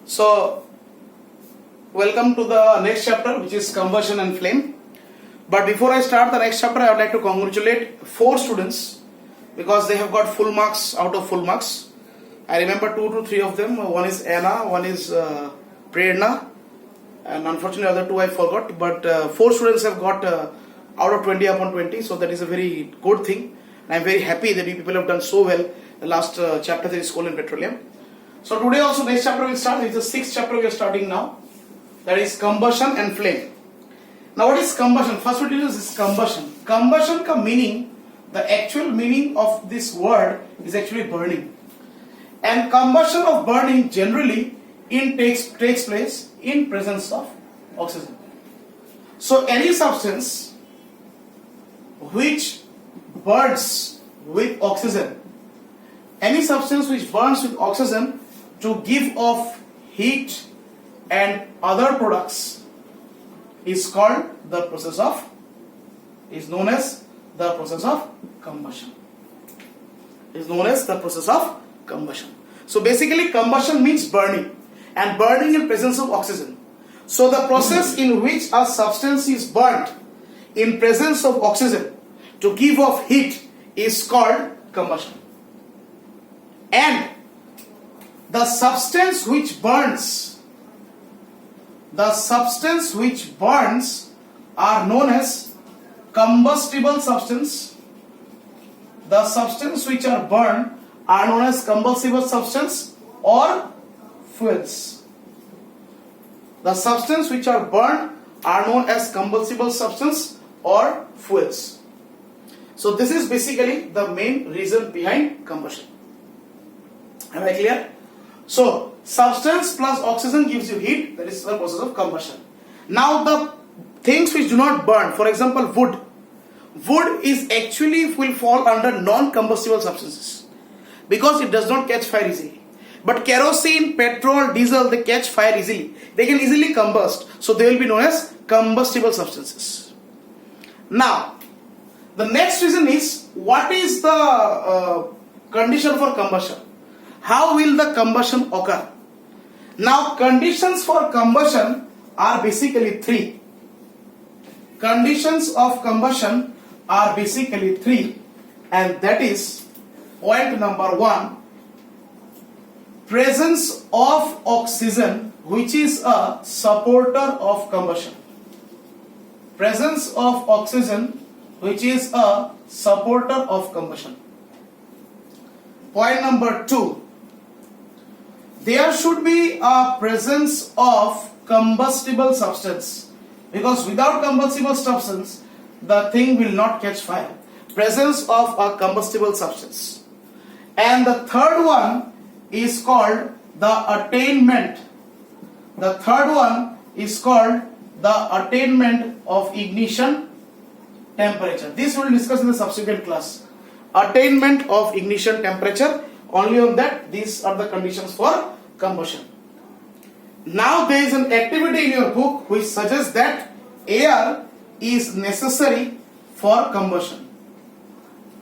So, welcome to the next chapter, which is combustion and flame. But before I start the next chapter, I would like to congratulate 4 students because they have got full marks out of full marks. I remember 2 to 3 of them. One is Anna, one is Prerna, and unfortunately the other 2 I forgot. But 4 students have got out of 20 upon 20, so that is a very good thing. And I am very happy that you people have done so well. The last chapter, that is coal and petroleum. So today also next chapter will start. It's the 6th chapter we are starting now. That is combustion and flame. Now what is combustion? First we deal is combustion. Combustion ka meaning, the actual meaning of this word is actually burning. And combustion of burning generally takes place in presence of oxygen. So any substance which burns with oxygen, to give off heat and other products is known as the process of combustion. So basically combustion means burning, and burning in presence of oxygen. So the process in which a substance is burnt in presence of oxygen to give off heat is called combustion. And the substance which burns are known as combustible substance. The substance which are burned are known as combustible substance or fuels. The substance which are burned are known as combustible substance or fuels. So this is basically the main reason behind combustion. Am I clear? So substance plus oxygen gives you heat. That is the process of combustion. Now the things which do not burn, for example wood is actually will fall under non-combustible substances because it does not catch fire easily. But kerosene, petrol, diesel, they catch fire easily. They can easily combust. So they will be known as combustible substances. Now the next reason is, what is the condition for combustion? How will the combustion occur? Now conditions for combustion are basically 3. Conditions of combustion are basically 3, and that is point number 1, presence of oxygen, which is a supporter of combustion. Presence of oxygen, which is a supporter of combustion. Point number 2, there should be a presence of combustible substance, because without combustible substance the thing will not catch fire. Presence of a combustible substance. And the third one is called the attainment. The third one is called the attainment of ignition temperature. This we will discuss in the subsequent class. Attainment of ignition temperature. Only on that, these are the conditions for combustion. Now there is an activity in your book which suggests that air is necessary for combustion.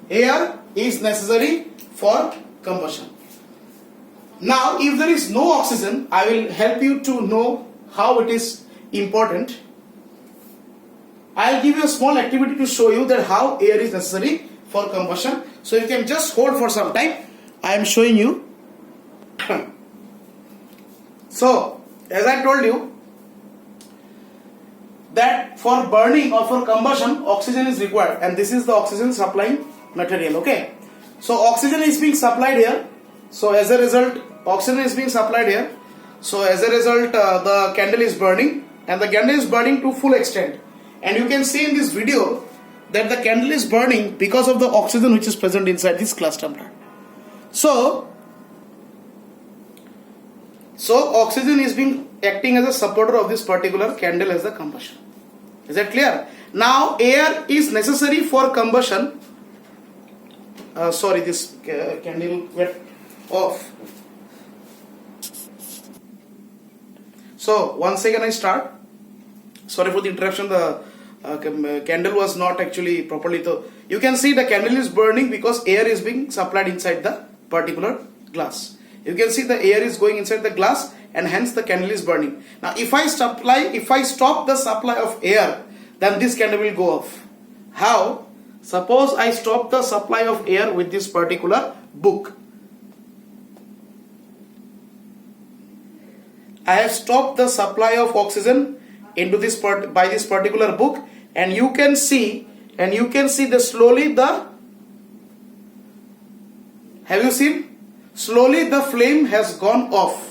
Air is necessary for combustion. Now if there is no oxygen, I will help you to know how it is important. I will give you a small activity to show you that how air is necessary for combustion. So you can just hold for some time. I am showing you. So as I told you that for burning or for combustion oxygen is required, and this is the oxygen supplying material. Okay, so oxygen is being supplied here. So as a result oxygen is being supplied here. So as a result the candle is burning, and the candle is burning to full extent, and you can see in this video that the candle is burning because of the oxygen which is present inside this glass tumbler. So oxygen is being acting as a supporter of this particular candle as the combustion. Is that clear? Now air is necessary for combustion. Sorry, this candle went off. So once again I start. Sorry for the interruption. The candle was not actually properly. So you can see the candle is burning because air is being supplied inside the particular glass. You can see the air is going inside the glass and hence the candle is burning. Now if I stop the supply of air, then this candle will go off. How? Suppose I stop the supply of air with this particular book. I have stopped the supply of oxygen into this by this particular book, and you can see the slowly the, have you seen? Slowly the flame has gone off.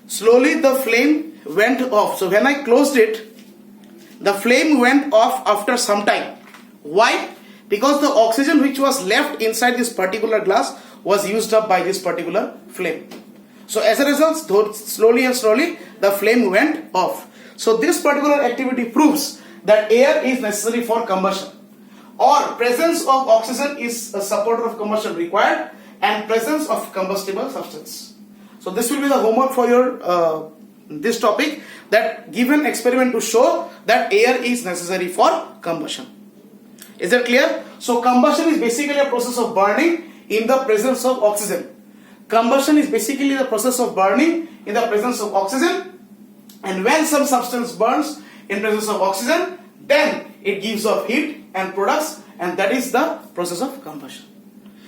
Slowly the flame went off. So when I closed it, the flame went off after some time. Why? Because the oxygen which was left inside this particular glass was used up by this particular flame. So as a result, slowly and slowly the flame went off. So this particular activity proves that air is necessary for combustion, or presence of oxygen is a supporter of combustion required, and presence of combustible substance. So this will be the homework for your this topic, that give an experiment to show that air is necessary for combustion. Is that clear? So combustion is basically a process of burning in the presence of oxygen. Combustion is basically the process of burning in the presence of oxygen, and when some substance burns in presence of oxygen, then it gives off heat and products, and that is the process of combustion.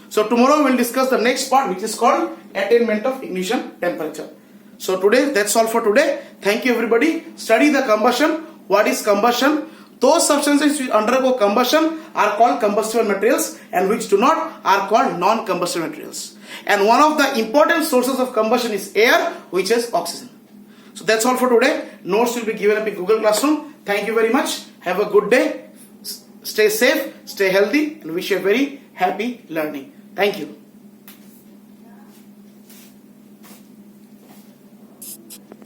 So tomorrow we will discuss the next part, which is called attainment of ignition temperature. So today, that's all for today. Thank you everybody. Study the combustion. What is combustion? Those substances which undergo combustion are called combustible materials, and which do not are called non-combustible materials. And one of the important sources of combustion is air, which is oxygen. So that's all for today. Notes will be given up in Google Classroom. Thank you very much. Have a good day. Stay safe, stay healthy, and wish you a very happy learning. Thank you.